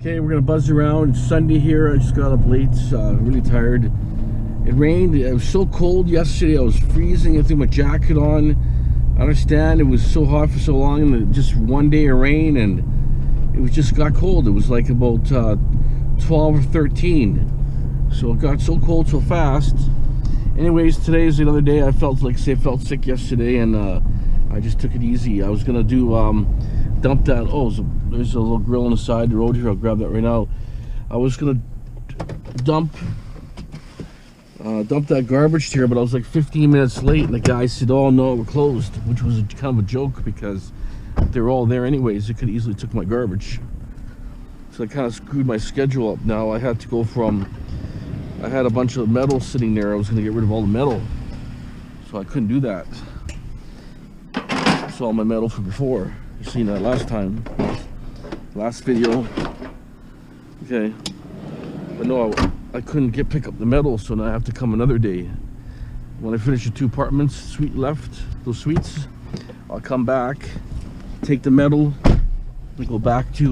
Okay, we're gonna buzz around. It's Sunday here. I just got up late, really tired. It rained. It was so cold yesterday. I was freezing. I threw my jacket on. I understand it was so hot for so long, and just one day of rain, and it was just got cold. It was like about 12 or 13. So it got so cold so fast. Anyways, today is another day. I felt sick yesterday, and I just took it easy. I was gonna do dump that. Oh, there's a little grill on the side of the road here. I'll grab that right now. I was gonna dump that garbage here, but I was like 15 minutes late, and the guy said, "Oh no, we're closed," which was kind of a joke because they're all there anyways. They could easily took my garbage, so I kind of screwed my schedule up. Now I had to go from. I had a bunch of metal sitting there. I was gonna get rid of all the metal, so I couldn't do that. Saw my metal from before. You seen that last time, last video. Okay, but no, I couldn't pick up the metal, so now I have to come another day. When I finish the 2 apartments, suite left, those suites, I'll come back, take the metal, and go back to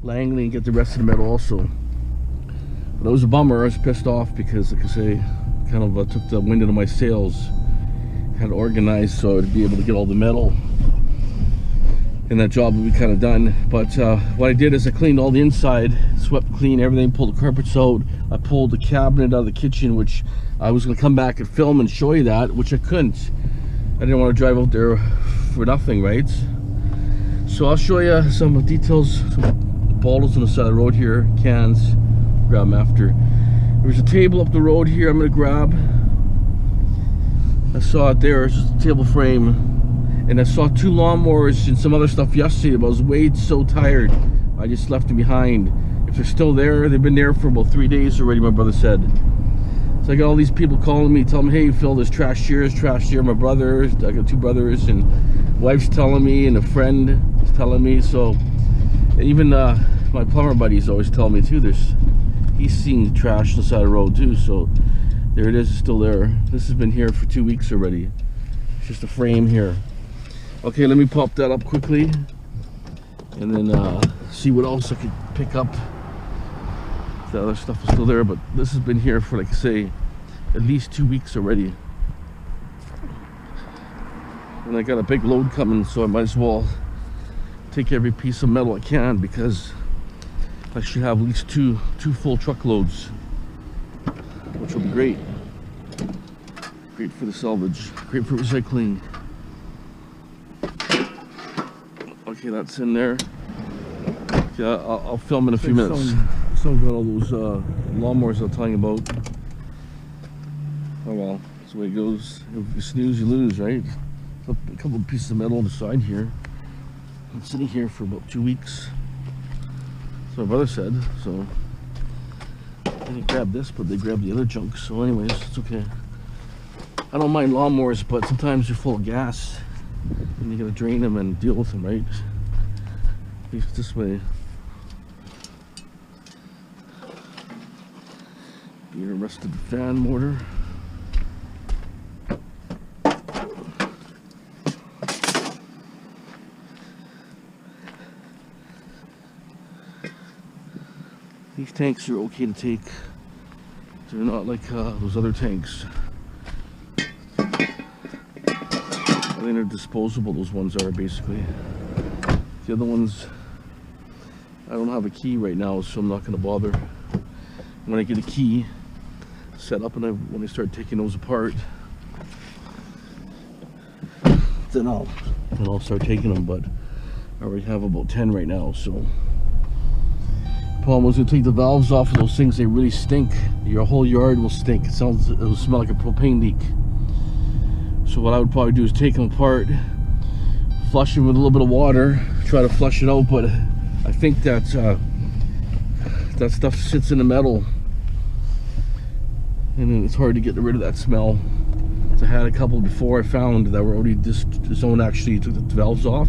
Langley and get the rest of the metal also. But it was a bummer. I was pissed off because, like I say, kind of took the wind out of my sails. Had to organize so I'd be able to get all the metal, and that job would be kind of done. But what I did is I cleaned all the inside, swept clean everything, pulled the carpets out. I pulled the cabinet out of the kitchen, which I was going to come back and film and show you that, which I couldn't. I didn't want to drive out there for nothing, right? So I'll show you some details. Some bottles on the side of the road here, cans, grab them after. There's a table up the road here I'm going to grab. I saw it there. It's just a table frame. And I saw 2 lawnmowers and some other stuff yesterday, but I was so tired. I just left them behind. If they're still there, they've been there for about 3 days already, my brother said. So I got all these people calling me, telling me, "Hey Phil, there's trash here, My brother, I got 2 brothers, and wife's telling me, and a friend is telling me. So even my plumber buddy's always telling me too, he's seeing trash on the side of the road too. So there it is, it's still there. This has been here for 2 weeks already. It's just a frame here. Okay, let me pop that up quickly, and then see what else I could pick up. The other stuff is still there, but this has been here for, like I say, at least 2 weeks already. And I got a big load coming, so I might as well take every piece of metal I can, because I should have at least two full truckloads, which will be great. Great for the salvage, great for recycling. Okay, that's in there. Yeah, I'll film in a few minutes. Someone got all those lawnmowers I was telling you about. Oh well, that's the way it goes. If you snooze, you lose, right? A couple of pieces of metal on the side here. Been sitting here for about 2 weeks. So my brother said. So I didn't grab this, but they grabbed the other junk. So anyways, it's okay. I don't mind lawnmowers, but sometimes they're full of gas, and you gotta drain them and deal with them, right? At least this way. Being a rusted fan motor. These tanks are okay to take. They're not like those other tanks. I think they're disposable, those ones are basically. The other ones, I don't have a key right now, so I'm not going to bother. When I get a key set up and when I start taking those apart, then I'll start taking them. But I already have about 10 right now. So problem was to take the valves off of those things. They really stink. Your whole yard will stink. It'll smell like a propane leak. So what I would probably do is take them apart, flush them with a little bit of water, try to flush it out. But I think that that stuff sits in the metal, and then it's hard to get rid of that smell. So I had a couple before I found that were already someone actually took the valves off,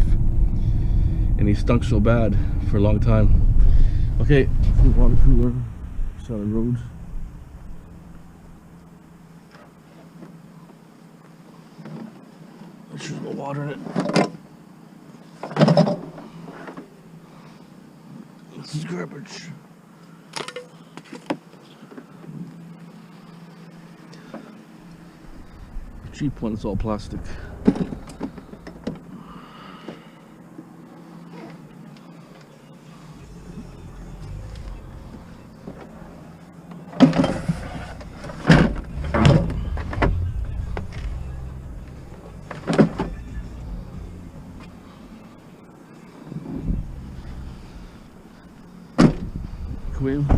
and they stunk so bad for a long time. Okay, water cooler, side of the road. There's no water in it. This is garbage. The cheap one is all plastic.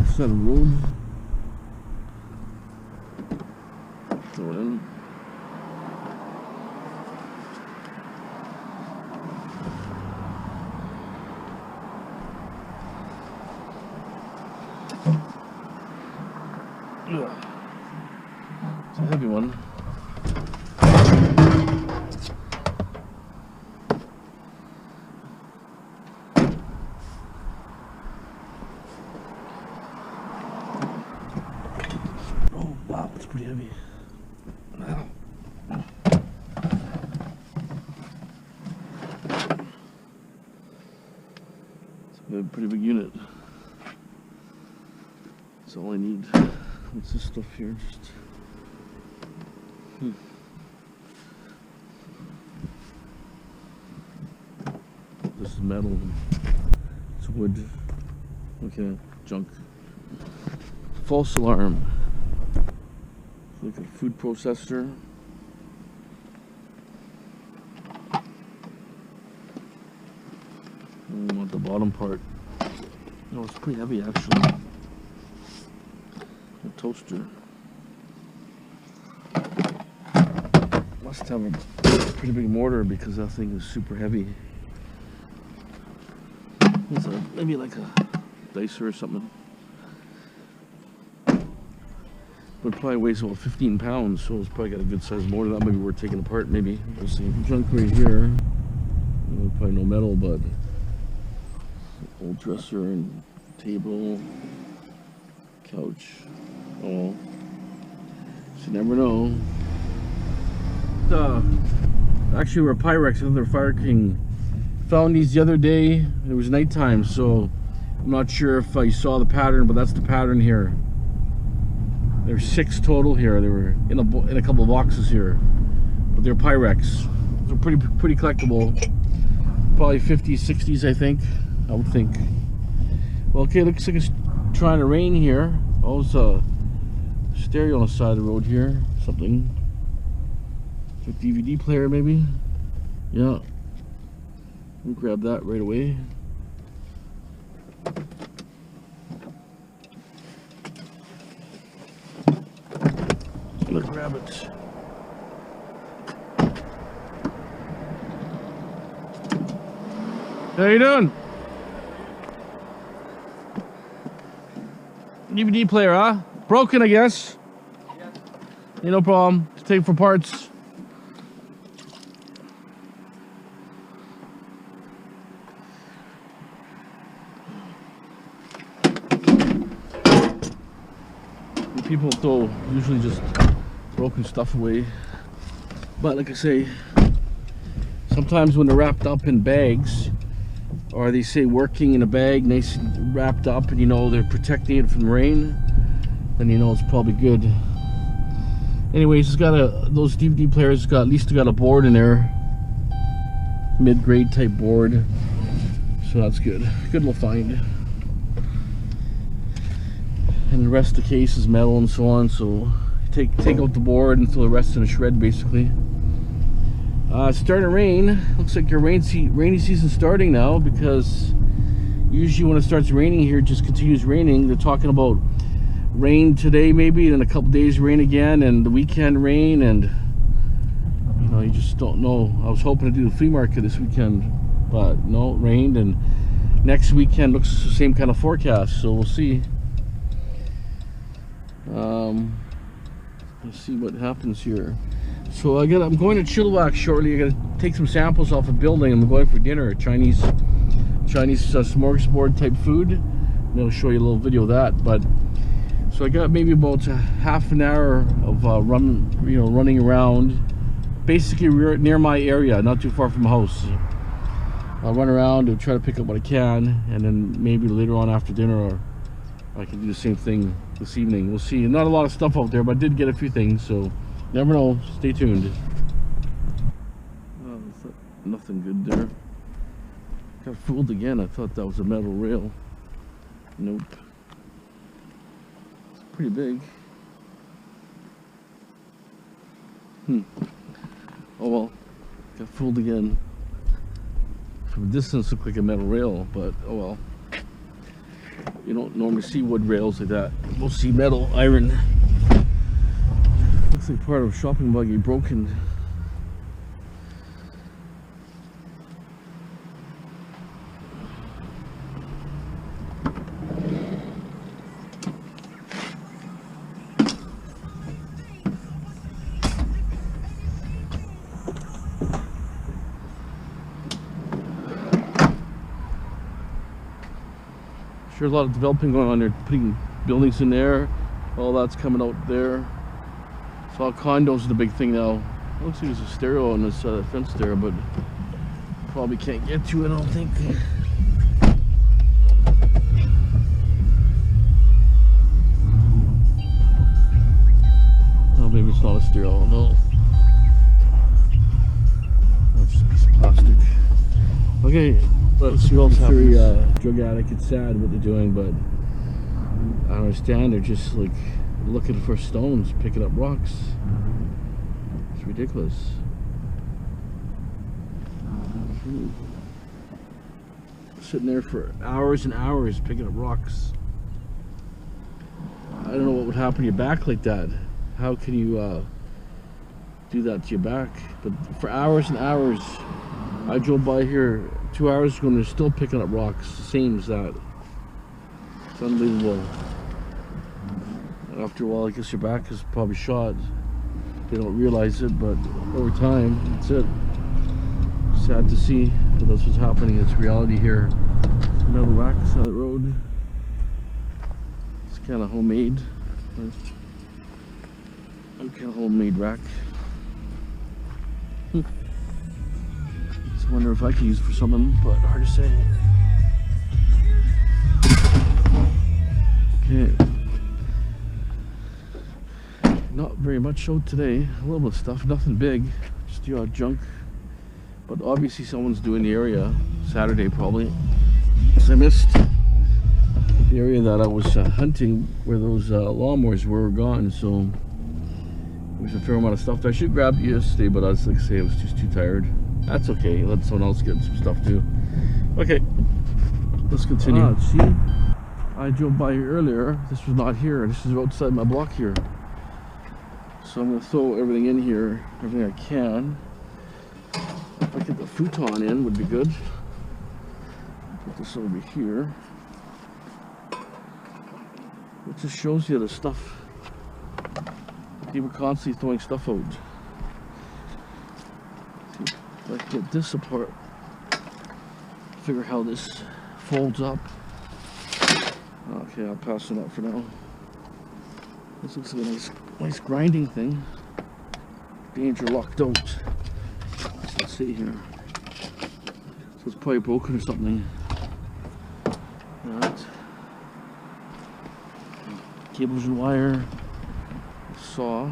Is that a road? Throw it in. It's a heavy one. Wow, it's pretty heavy. It's a pretty big unit. That's all I need. What's this stuff here? Just this is metal. It's wood. Okay, junk. False alarm. Like a food processor. I want the bottom part. No, it's pretty heavy actually. A toaster. Must have a pretty big mortar because that thing is super heavy. It's maybe like a dicer or something. But it probably weighs about 15 pounds, so it's probably got a good size mortar. That might be worth taking apart, maybe. We'll see. Junk right here. Probably no metal, but old dresser and table, couch. Oh, you never know. Actually, we're Pyrex, another Fire King. Found these the other day. It was nighttime, so I'm not sure if you saw the pattern, but that's the pattern here. There's 6 total here. They were in a couple of boxes here, but they're Pyrex. They're pretty collectible. Probably 50s, 60s, I think. I would think. Well, okay, looks like it's trying to rain here. Oh, it's a stereo on the side of the road here. Something. It's a DVD player, maybe. Yeah. We'll grab that right away. Let's grab it. How you doing? DVD player, huh? Broken, I guess. Yeah. Hey, no problem. Just take it for parts. People throw usually just broken stuff away, but like I say, sometimes when they're wrapped up in bags, or they say working in a bag, nice and wrapped up, and you know they're protecting it from rain, then you know it's probably good. Anyways, it's got those DVD players got at least got a board in there, mid-grade type board, so that's good. Good little find. And the rest of the case is metal and so on, so take out the board and throw the rest in a shred basically. It's starting to rain. Looks like your rainy season's starting now, because usually when it starts raining here, it just continues raining. They're talking about rain today maybe, and in a couple days rain again, and the weekend rain, and you know, you just don't know. I was hoping to do the flea market this weekend, but no, it rained, and next weekend looks the same kind of forecast, so we'll see. Let's see what happens here. So I'm going to Chilliwack shortly. I gotta take some samples off a building. I'm going for dinner, Chinese smorgasbord type food. And I'll show you a little video of that. But so I got maybe about half an hour of running around, basically near my area, not too far from the house. I'll run around and try to pick up what I can, and then maybe later on after dinner, or I can do the same thing this evening. We'll see. Not a lot of stuff out there, but I did get a few things, so never know. Stay tuned. Oh, nothing good there. Got fooled again. I thought that was a metal rail. Nope. It's pretty big. Oh well. Got fooled again. From a distance, looked like a metal rail, but oh well. You don't normally see wood rails like that. We'll see metal, iron. Looks like part of a shopping buggy broken. Sure, a lot of developing going on there, putting buildings in there. All that's coming out there. So condos are the big thing now. Looks like there's a stereo on this fence there, but probably can't get to it, I don't think. Oh, maybe it's not a stereo, no. That's just a piece of plastic. Okay, let's see what's happening. Drug addict, it's sad what they're doing, but I don't understand. They're just like looking for stones, picking up rocks. It's ridiculous. Sitting there for hours and hours picking up rocks. I don't know what would happen to your back like that. How can you do that to your back? But for hours and hours, I drove by here 2 hours ago and they're still picking up rocks. Same as that. It's unbelievable. After a while, I guess your back is probably shot. They don't realize it, but over time, that's it. Sad to see, but that's what's happening. It's reality here. Metal racks on the road. It's kind of homemade. Kind of homemade rack. I wonder if I could use it for something, but hard to say. Okay. Not very much out today. A little bit of stuff, nothing big. Just the odd junk. But obviously someone's doing the area. Saturday probably. Because I missed the area that I was hunting where those lawnmowers were gone. So there's a fair amount of stuff. I should grab it yesterday, but I was like I say, I was just too tired. That's okay. Let someone else get some stuff too. Okay, let's continue. See, I drove by here earlier. This was not here. This is outside my block here. So I'm gonna throw everything in here, everything I can. If I get the futon in, would be good. Put this over here. It just shows you the stuff. People constantly throwing stuff out. I can get this apart, figure how this folds up. Okay, I'll pass it up for now. This looks like a nice grinding thing. Danger locked out. Let's see here. So it's probably broken or something. Alright. Cables and wire. Saw.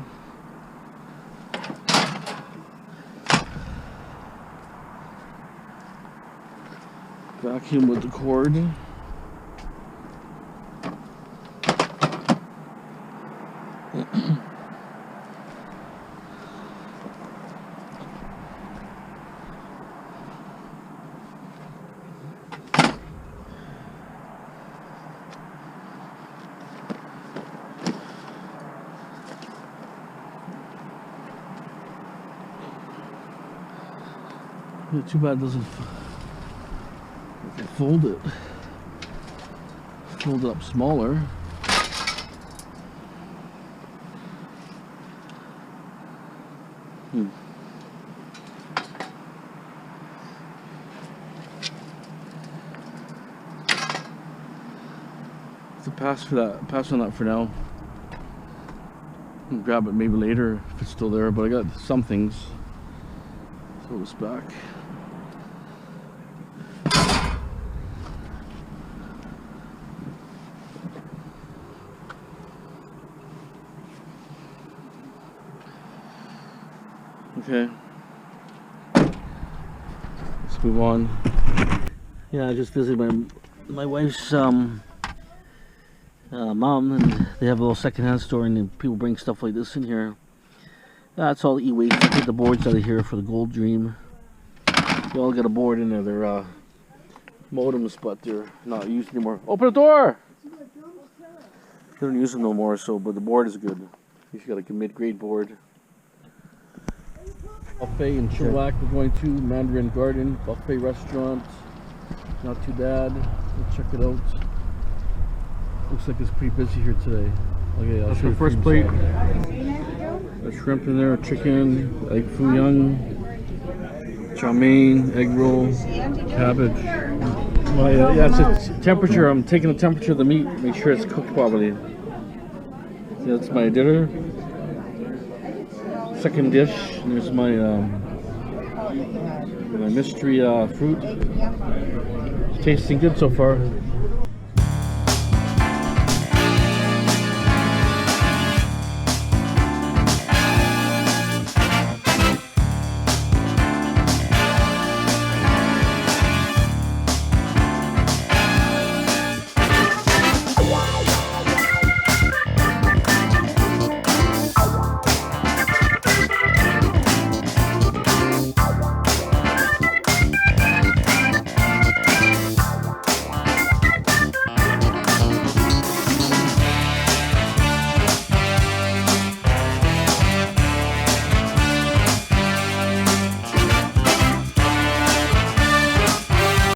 Vacuum with the cord. Too bad it doesn't fold it. Fold it up smaller. So pass on that for now. I'll grab it maybe later if it's still there, but I got some things. Throw this back. Okay. Let's move on. Yeah, I just visited my wife's mom, and they have a little secondhand store, and people bring stuff like this in here. That's all e-waste. I put the boards out of here for the Gold Dream. They all got a board in there. They're modems, but they're not used anymore. Open the door! They don't use them no more, so, but the board is good. You've got like a mid-grade board. Buffet in Chilliwack we're going to. Mandarin Garden, buffet restaurant. Not too bad. We'll check it out. Looks like it's pretty busy here today. Okay, I'll show you the first plate. A shrimp in there, chicken, egg foo young, chow mein, egg roll, cabbage. Well, yeah, it's a temperature. I'm taking the temperature of the meat, make sure it's cooked properly. So that's my dinner. Second dish, and there's my mystery fruit. It's tasting good so far.